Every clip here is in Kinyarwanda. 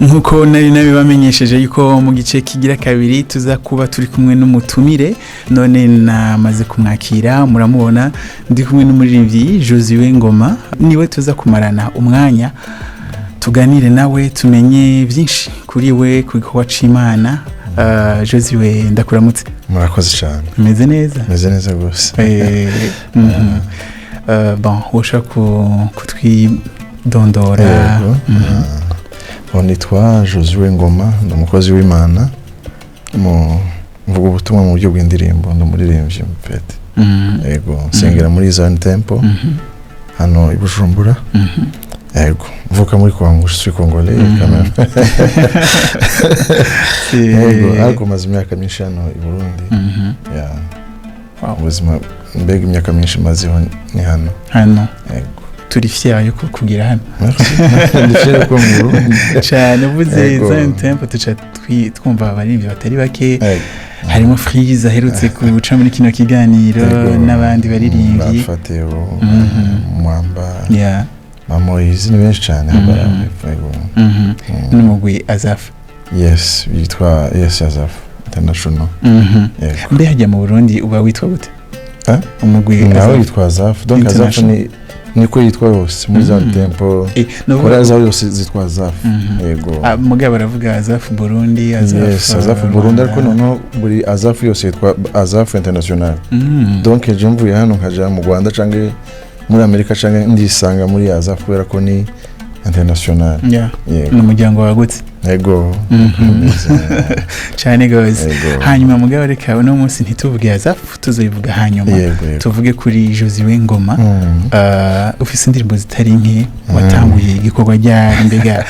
nkuko nari nabibamenyesheje yuko mu gice kigira kabiri tuza kuba turi kumwe n'umutumire none namaze kumwakira muramubona ndi kumwe n'umuririmbyi Josue Ngoma niwe tuza kumarana umwanya tuganire nawe tumenye byinshi kuri we ku gikorwa c'Imana. Josue ndakuramutse. Murakoze cyane. Meze neza? Meze neza gose. Bon, ushaka kutwidondora? Nitwa Josue Ngoma, ndi umukozi w'Imana mvuga ubutumwa mu buryo bw'indirimbo, ndi umuririmbyi mpete. Yego, nsengera muri Zion Temple hano i Bujumbura. Yego, mvuka muri Kongo, je suis congolais quand même. Yego, ariko maze imyaka myinshi hano i Burundi. Yeah. Ubuzima mbega imyaka myinshi maze ni hano. Yego. Turi fier yo kugira hano. Merci. Ndi fier ko mu Burundi. Cyane uvuze Zion Temple tuca twumva abaririmbyi batari bake. Harimo Freeze aherutse guca muri kino kiganiro n'abandi baririmbyi. Bafateo, Mwamba. Yeah. Mamoizi ni benshi cyane abaravuga. N'umugwi Azaf. Yes, yitwa Azaf International. Mbe hajya mu Burundi uba witwa gute? Umugwi nawe yitwa Azaf. Donc Azaf niko yitwa yose muri Zion Temple. Kora zaho yose zitwa Azaf. Yego. Mugabo baravuga Azaf Burundi, Azaf. Yes, Azaf Burundi ariko noneho buri Azaf yose yitwa Azaf International. Donc je mvuye hano nkaja mu Rwanda canke muri Amerika canke ndisanga muri Azaf kubera ko ni international. Yeah. N'umuryango wagutse. Yego. Cyane gose. Hanyuma mugabo reka uno munsi ntituvuge Azaf tuzoyivuga hanyuma. Tuvuge kuri Josue Ngoma. Ufise indirimbo zitari nke watanguye igikorwa ryari mbega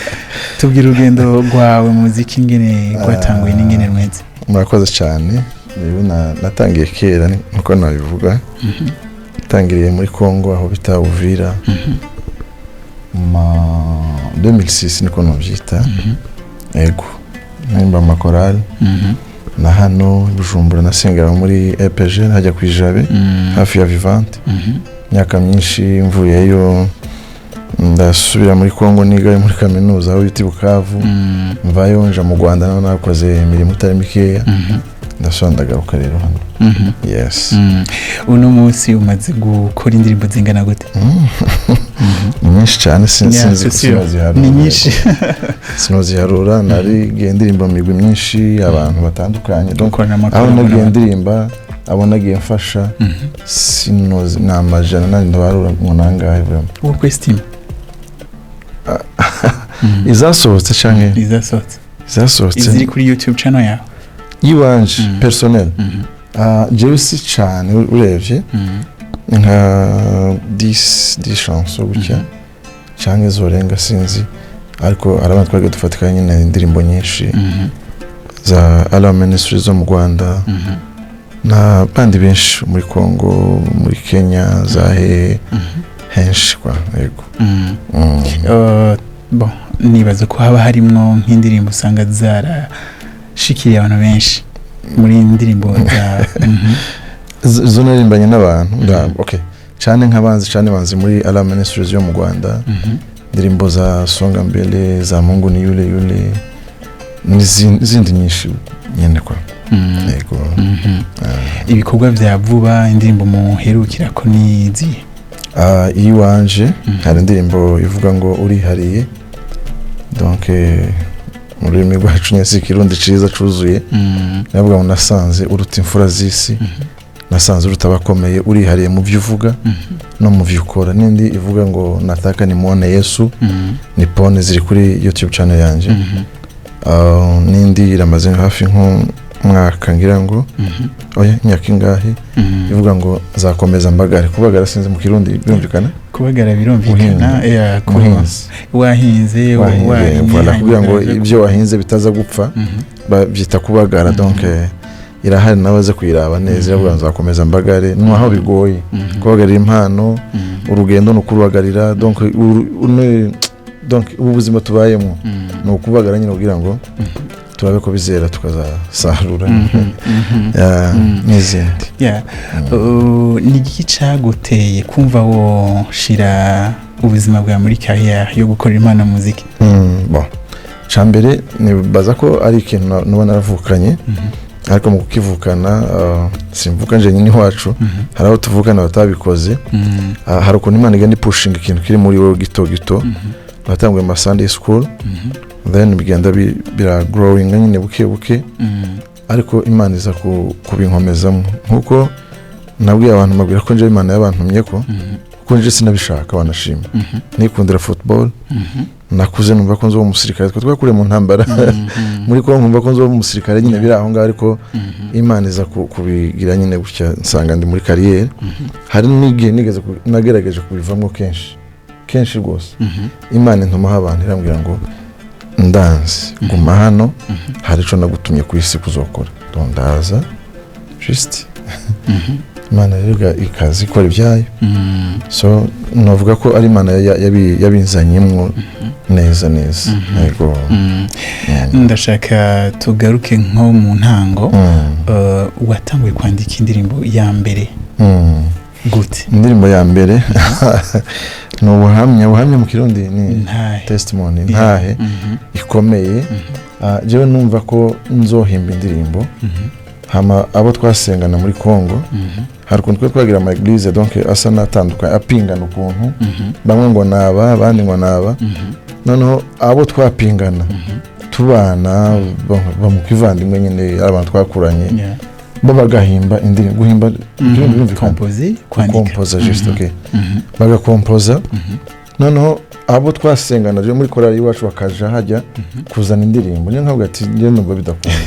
tubwira urugendo rwawe mu muziki ingene rwatanguye n'ingene rumeze. Murakoze cyane. Rero natangiye kera nkuko nabivuga. Tangiriye muri Kongo aho bita Uvira. 2006 niko novyita. Yego. Nimba makorali. Na hano Bujumbura nasengera muri EPG hajya kwijabe hafi ya Vivante. Myaka myinshi mvuyeyo ndasubira muri Kongo niga muri kaminuza aho biti Bukavu. Mvayo nja mu Rwanda naho nakoze imirimo itari mikeya. Ndasondagaruka rero hano. Yes. Uno munsi umaze gukora indirimbo zingana gute? Nyinshi cyane sinzi ni nyinshi. Sinoziharura nari indirimbo migwi myinshi abantu batandukanye. Donc aho nagiye ndirimba abonagiye mfasha sinozi namajana nari ndabarura mu nangahe vraiment. Wo question. Izasohotse canke? Izasohotse. Iziri kuri YouTube channel yawe? Yiwanje personnel. Jewe si cyane urevye nka 10 chansons gutya canke zorenga sinzi ariko arabantu twage dufatikanye nyine indirimbo nyinshi za Ala Ministries zo mu Rwanda na bandi benshi muri Kongo muri Kenya za henshi kwa yego. Bon nibaza ko haba harimo nk'indirimbo usanga zarashikiriye abantu benshi muri indirimbo zo narimbanye n'abantu. Okay, cyane banzi muri Ala Ministries yo mu Rwanda. Indirimbo za Songa Mbele za Mungu ni yule n'izindi nyinshi nyene kwa. Yego. Ibikorwa bya vuba indirimbo muherukira ko nizi. Iwanje hari indirimbo ivuga ngo urihariye. Donc muri rurimi rwacu nyasi kirundi ciza cuzuye. Navuga ngo nasanze uruta imfura z'isi. Nasanze urutabakomeye urihariye mu byo uvuga no mu byo ukora. Nindi ivuga ngo nataka nimuone Yesu. Ni pone ziri kuri YouTube channel yanje. Nindi iramaze hafi nko mwaka ngira ngo oya myaka ingahe ivuga ngo zakomeza mbagare. Kubagara sinzi mu kirundi birumvikana? Kubagara birumvikana. Wahinze kugira ngo ibyo wahinze bitaza gupfa babyita kubagara. Donc irahari nabaze kuyiraba neza yavuga nzakomeza mbagare n'aho bigoye kubagarira impano urugendo no kurubagarira. Donc ubuzima tubayemo no kubagara nyine kugira ngo turabe ko bizera tukazasarura n'izindi. Ni iki cyaguteye kumva wo shira ubuzima bwa muri carrière yo gukora impano muziki? Bon cambere nibaza ko ari ikintu nuba naravukanye ariko mu kukivukana simvuka nje nyine wacu hari aho tuvukana batabikoze hari ukuntu Imana igenda pushing ikintu kiri muri wowe gito batanguye ma Sunday school then bigenda bira growing nyine buke ariko Imana iza kubinkomezamo nkuko nabwiye abantu mabwira ko nje Imana yabantumye ko nje sinabishaka wanashima nikundira football nakuze numva ko nzo umusirikare twakure mu ntambara muri ko numva ko nzo umusirikare nyine biri aho ngaho ariko Imana iza kubigira nyine gutya nsanga ndi muri carrière hari n'igihe nigeze nagerageje kubivamo kenshi rwose Imana intuma abantu irambwira ngo ndanze guma hano hari ico nagutumye ku isi kuzokora dondaza just Imana rero ikazi ikora ibyayo so navuga ko ari Imana yabinzanyemo neza yego ndashaka tugaruke nko mu ntango watanguye kwandika indirimbo ya mbere gute indirimbo ya mbere no ubuhamya mu Kirundi ni testimony ntahe ikomeye jewe numva ko nzohimba indirimbo hama abo twasengana muri Kongo hari ukuntu twagira ama église donc asa natandukanye apingana ukuntu bamwe ngo naba abandi ngo naba noneho abo twapingana tubana bamukivandimwe nyine abantu twakuranye babagahimba indirimbo guhimba composer juste okay bagakompoza noneho abo twasengana je muri korali iwacu bakaja hajya kuzana indirimbo niyo nkavuga ati ngiye numva bidakunda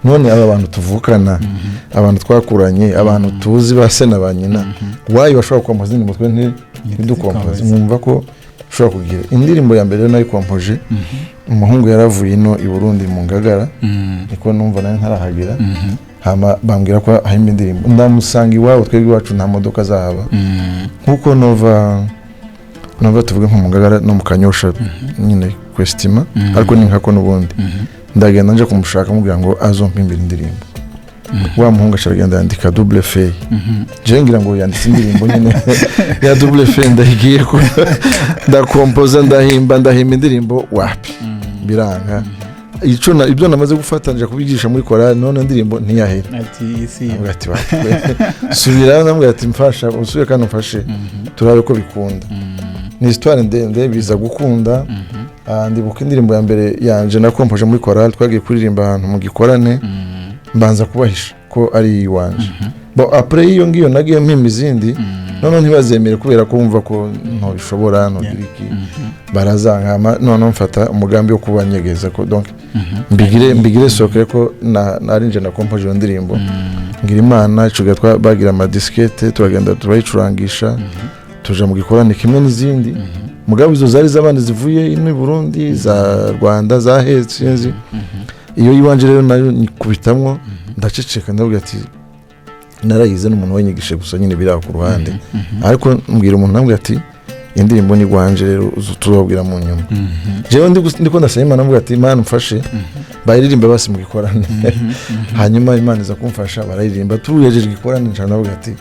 none aba bantu tuvukana abantu twakuranye abantu tuzi base nabanyina wayi bashobora kwambaza indirimbo twe ntidukompoze mwumva ko ushobora kugira indirimbo ya mbere nayo kompoje umuhungu yaravuye ino i Burundi mu Ngagara niko numva nayo ntarahagira hama bambwira ko ahimba indirimbo ndamusanga iwawe twebwe iwacu nta modoka zahaba nkuko nova tuvuge nko mu Ngagara no mu Kanyosha nyine kwestima ariko ni nkako nubundi ndagenda nje kumushaka mubwira ngo azompimbira indirimbo wa muhungu ashagenda yandika double fey je ngira ngo yanditse indirimbo nyine ya double fey ndahigiye ko ndakompoza ndahimba indirimbo wapi biranga ibyo namaze gufatanya kubigisha muri korali none indirimbo ntiyahera ati subira namubwira ati mfasha usuye kandi mfashe turabe ko bikunda ni histoire ndende biza gukunda ndibuka indirimbo ya mbere yanje nakompoje muri korali twagiye kuririmba ahantu mu gikorane mbanza kubahisha ko ari iwanje après iyo ngiyo nagiye mpimba izindi none ntibazemere kubera ko bumva ko nto bishobora no diriki barazanga none mfata umugambi wo kubanyegeza ko donc mbigire sokere ko narinje na composer indirimbo ngira Imana icuga bagira ama disquette turagenda turayicurangisha tuja mu gikorane kimwe n'izindi mugabo izo zari zabandi zivuye ino Burundi za Rwanda za Hezi iyo iwanje rero nayo nikubitamwo ndaceceka ndavuga ati narayize n'umuntu wanyigishe gusa nyine bira ku ruhande ariko mbwira umuntu namwe ati indirimbo ni gwanje rero tuzobwira mu nyuma jewe ndiko ndasaba Imana mvuga ati Imana mfashe bayiririmba basi mu gikorane hanyuma Imana iza kumfasha barayiririmba tuyejeje gikorane cyane navuga ati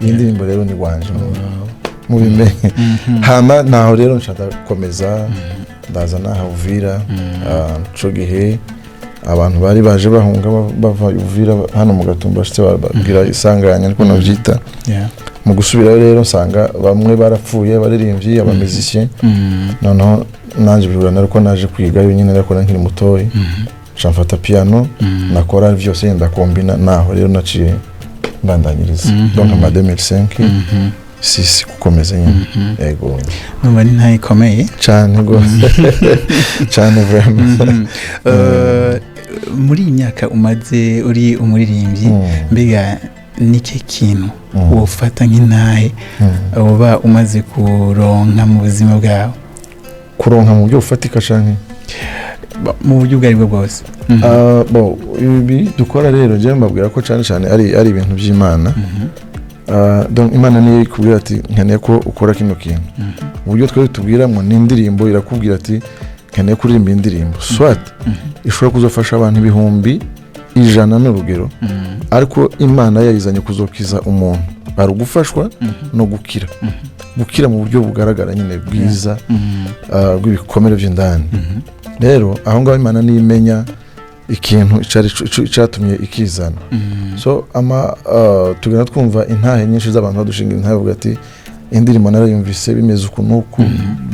iyi ndirimbo rero ni gwanje mu bimenye hama naho rero nshaka komeza ndaza naha Uvira cyo gihe abantu bari baje bahunga bava Uvira hano mu Gatumba bashitse babwira isanganya ariko navyita mu gusubira rero nsanga bamwe barapfuye baririmbyi abamuzicien noneho nanje bihura ariko naje kwiga yo nyine ariko nkiri mutoyi nshafata piano nakora byose yenda kombina naho rero naciye mbandanyiriza donc ma 2005 sisi kukomeza nyine yego numva ni ntayikomeye cyane go cyane vraiment muri imyaka umaze uri umuririmbyi mbega nike kintu wofata nk'intahe uba umaze kuronka mu buzima bwawe kuronka mu buryo ufatika canke mu buryo bwari bwo bwose ibi dukora rero je mbabwira ko cyane ari ibintu by'Imana donc Imana niyo ikubwira ati nkeneye ko ukora kino kintu uburyo twe tubwiramo ni indirimbo irakubwira ati nkeneye kuririmba indirimbo swat ishobora kuzofasha abantu ibihumbi 100 n'urugero ariko Imana yayizanye kuzokiza umuntu ari gufashwa no gukira mu buryo bugaragara nyine bwiza bw'ibikomere by'indani rero aho ngaho Imana nimenya ikintu cyatumye ikizana. So tugenda twumva intahe nyinshi z'abantu badushinga intahe bavuga ati indirimbo narayumvise bimeze uku nuku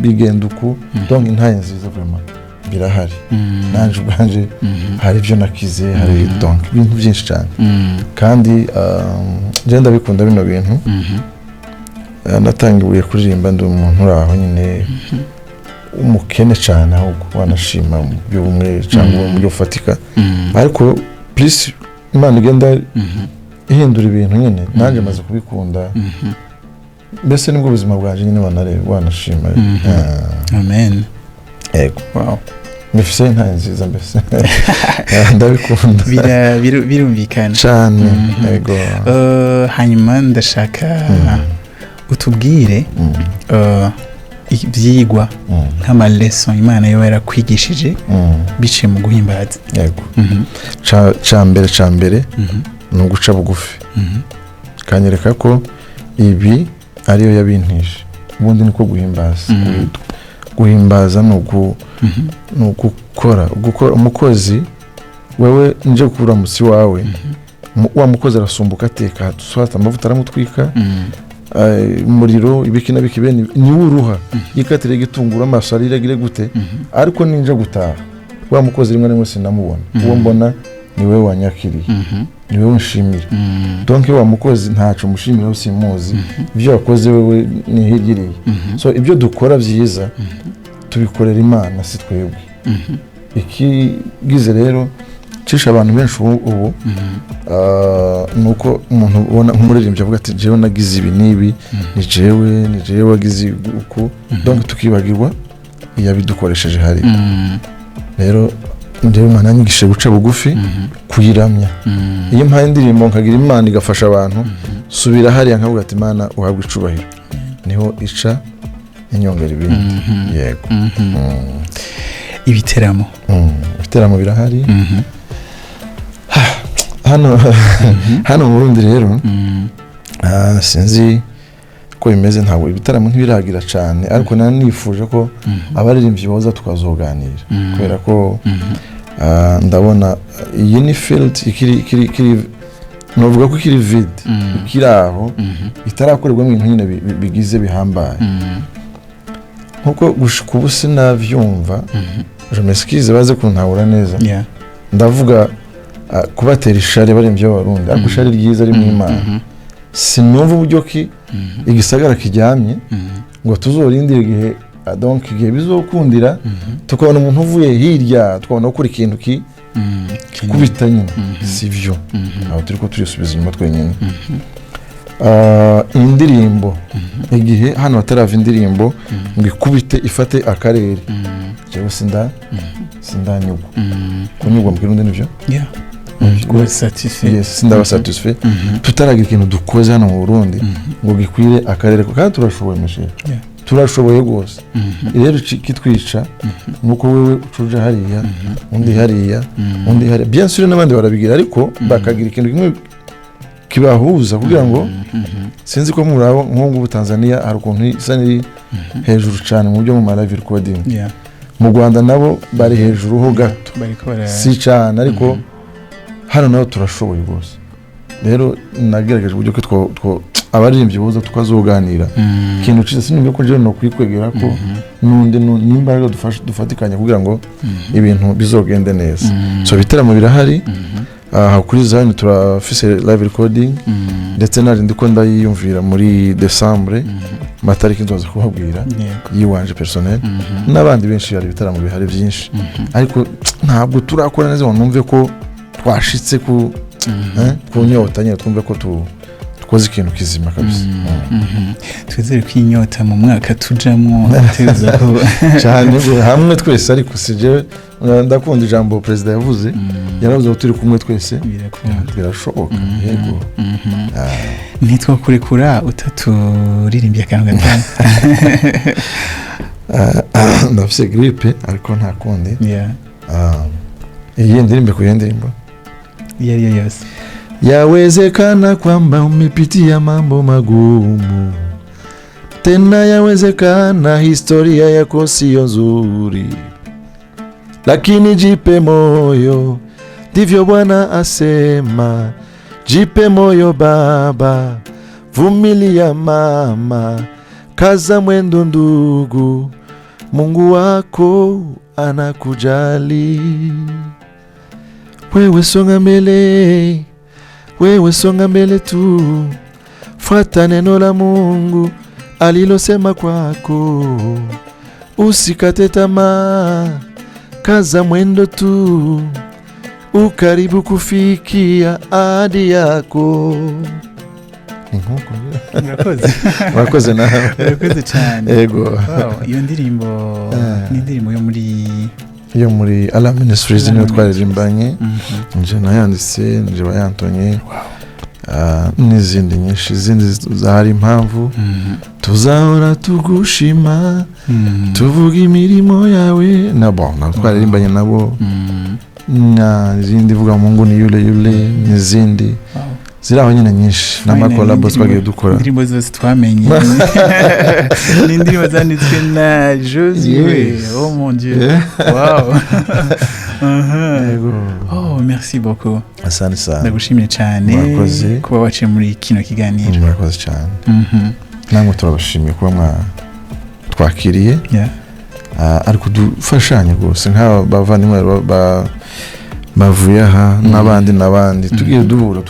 bigenda uku, donc intahe nziza vraiment birahari. Nanje ubwanje hari ibyo nakize, hari donc ibintu byinshi cyane, kandi je ndabikunda bino bintu. Natangiye kuririmba ndi umuntu uraho nyine umukene cyane, ahubwo wanashima mu byo bumwe cyangwa mu byo fatika, ariko please Imana igenda ihindura ibintu nyine, nanjye maze kubikunda. Mbese nibwo ubuzima bwaje nyine wanashima. Amen. Yego. Wow. Mbese intahe nziza mbese ndabikunda birumvikana cyane. Yego. Hanyuma ndashaka utubwire ibyigwa nk'amaleson Imana yo yarakwigishije biciye mu guhimbaza. Yego. Cyambere ni uguca bugufi, kanyereka ko ibi ariyo yabintije. Ubundi niko guhimbaza. Guhimbaza ni ugukora umukozi. Wewe nje kuramutsi wawe, wa mukozi arasumbuka ateka, swata amavuta aramutwika, umuriro ibikina bikibene ni uruha yikatire gitungura amaso ariragire gute, ariko ninja gutaha wa mukozi rimwe n'imwe sinamubona, uwo mbona ni wewe wanyakiriye, ni wewe nshimira. Donc wa mukozi ntaco mushimira usimuzi, ibyo wakoze wewe ni hirgiriye. So ibyo dukora byiza tubikorera Imana, si twebwe. Ikigize rero cisha abantu benshi ubu nuko umuntu ubona nk'umuririmbyi avuga ati jewe nagize ibi nibi, ni jewe wagize uko, donc tukibagirwa yabidukoresheje hari. Rero ndewe Imana nyigishe guca bugufi, kuyiramya. Iyo mpaye indirimbo nkagira Imana igafasha abantu, subira hari nkavuga ati Imana uhabwe icubahiro, niho ica inyongera ibindi. Yego. Ibiteramo birahari hano mu Burundi rero. Sinzi ko bimeze, ntabwo ibitaramo ntibiragira cyane, ariko nifuje ko abaririmbyi boza tukazoganira, kubera ko ndabona iyi ni field ikiri novuga ko ikiri vide, ikiri aho itarakorerwamo ibintu nyine bigize bihambaye. Nkuko gushika ubu sinavyumva, je m'excuse baze kuntahura neza. Ndavuga kubatera ishari baririmbyi b'Abarundi, ariko ishari ryiza ari mu Imana. Sinumva uburyo ki igisagara kijyamye ngo tuzorindire igihe, donc igihe bizokundira tukabona umuntu uvuye hirya, tukabona ukuri ikintu kubita nyine, sivyo. Aho turiko turisubiza inyuma twenyine. Indirimbo igihe hano batarava indirimbo ngo ikubite ifate akarere, jewe sindanyugwa. Kunyugwa mu Kirundi nivyo? Sindaba satisfait tutaragira ikintu dukoze hano mu Burundi ngo gikwire akarere, kandi turashoboye meshe, turashoboye gose. Rero kitwica nuko wewe ucuja hariya, undi hariya, bien sûr n'abandi barabigira, ariko bakagira ikintu kimwe kibahuza kugira ngo sinzi ko murabo nk'ubu Tanzania hari ukuntu isa n'iri hejuru cyane mu byo mu live recording. Mu Rwanda nabo bari hejuru ho gato, si cyane, ariko hano naho turashoboye gose. Rero nagerageje uburyo ko abaririmbyi boza tukazoganira ikintu cyiza. Sinumva ko je no kwikwegera ko nundi n'imbaraga dufatikanya kugira ngo ibintu bizogende neza. So bitaramo birahari. Kuri Zion turafise live recording, ndetse nari ndiko ndayiyumvira muri Decembre matariki nzoza kubabwira yiwanje personnel, n'abandi benshi hari bitaramo bihari byinshi, ariko ntabwo turakora neza ngo numve ko twashitse ku nyota nyine, twumve ko dukoze ikintu kizima kabisa. Twizere ko inyota mu mwaka tujamwo teza cyane hamwe twese, ariko sije ndakunda ijambo president yavuze, yaravuze ko turi kumwe twese birashoboka. Yego. Ntitwakurekura utaturirimbye akantu gatanu. Ndafise grippe ariko nta kundi. Iyi ndirimbo kuyendirimbo yose. Yawezekana kwamba umepitia mambo magumu, tena yawezekana historia yako sio nzuri, lakini jipe moyo, ndivyo Bwana asema. Jipe moyo baba, vumilia mama, kaza mwendo ndugu, Mungu wako anakujali. Wewe songa mbele, wewe songa mbele tu, fuata neno la Mungu alilosema kwako. Usikate tamaa, kaza mwendo tu, ukaribu kufikia ahadi yako. Murakoze nawe. Murakoze cyane. Yego. Iyo ndirimbo ni indirimbo yo muri Ala Ministries niyo twaririmbanye. Nje nayanditse, nje bayantonye. N'izindi nyinshi, izindi zahari impamvu. Tuzahora tugushima, tuvuga imirimo yawe. Nabo twaririmbanye nabo. N'izindi vuga Mungu ni yule n'izindi. Ziraho nyine nyinshi n'amakolabo twagiye dukora. Indirimbo zose twamenye ni indirimbo zanditswe na Josué. Oh mon Dieu. Wow. Oh, merci beaucoup. Asante sana. Ndagushimiye cyane kuba waciye muri kino kiganiro. Murakoze cyane. Namwe turabashimiye kuba twakiriye. Ariko dufashanye rwose nk'abavandimwe bavuye aha n'abandi tugiye duhura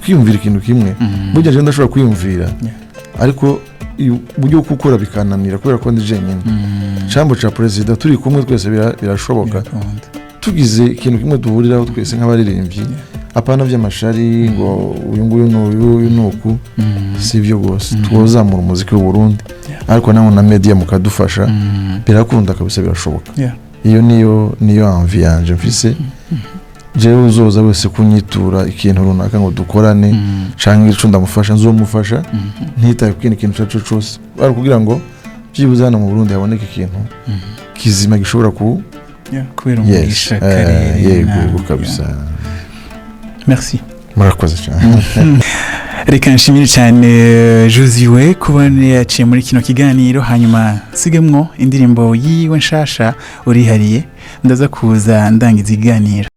twiyumvira ikintu kimwe. Burya je ndashobora kwiyumvira ariko uburyo gukora bikananira kubera ko ndi jenyine. Chambo cha president turi kumwe twese birashoboka. Tugize ikintu kimwe duhuriraho twese nk'abaririmbyi. Apana by'amashari ngo uyu nguyu n'uyu nuku, sivyo gose. Twozamura umuziki w'u Burundi ariko namwe na media mukadufasha birakunda kabisa, birashoboka. Iyo niyo envie yanje mfise. Jewe uzoza wese kunyitura ikintu runaka ngo dukorane canke ico ndamufasha nzomufasha, ntitaye kukindi kintu cyacu cyose, ari kugira ngo byibuze hano mu Burundi haboneke ikintu kizima gishobora kubera umugisha kare. Yego kabisa. Merci. Murakoze cyane. Reka nshimire cyane Josué kuba yaciye muri kino kiganiro, hanyuma sigemwo indirimbo yiwe nshasha urihariye, ndaza kuza ndangiza ikiganiro.